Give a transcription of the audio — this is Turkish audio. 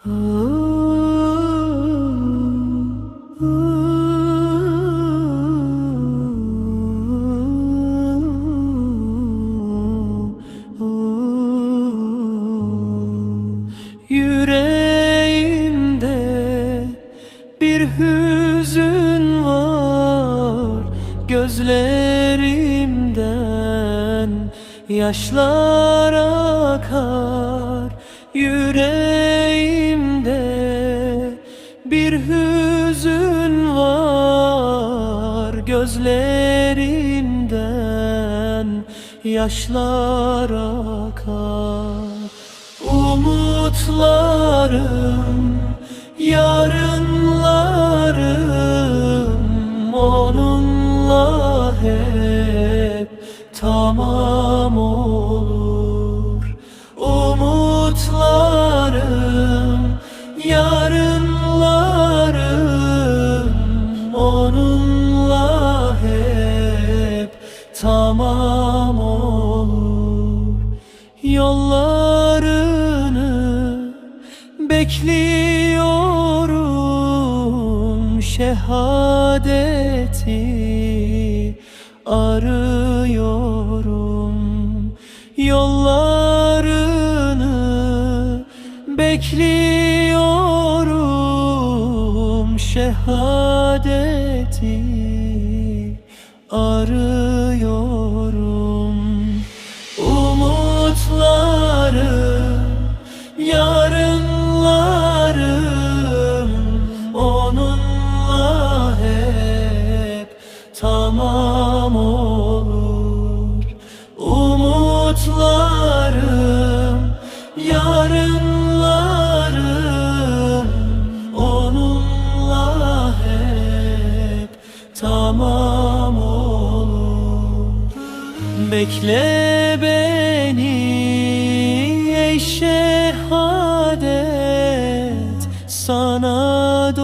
Yüreğimde bir hüzün var, gözlerimden yaşlar akar. Yüreğimde bir hüzün var, gözlerimden yaşlar akar. Umutlarım, yarınlarım onunla hep tamam olur. Umutlarım, yarınlarım onunla hep tamam olur. Yollarını bekliyorum, şehadeti arıyorum. Yollarını bekliyorum, şehadeti arıyorum. Umutlarım, yarınlarım onunla hep tamam olur. Umutlarım, yarınlarım onunla hep tamam olur. Bekle beni ey şehadet, sana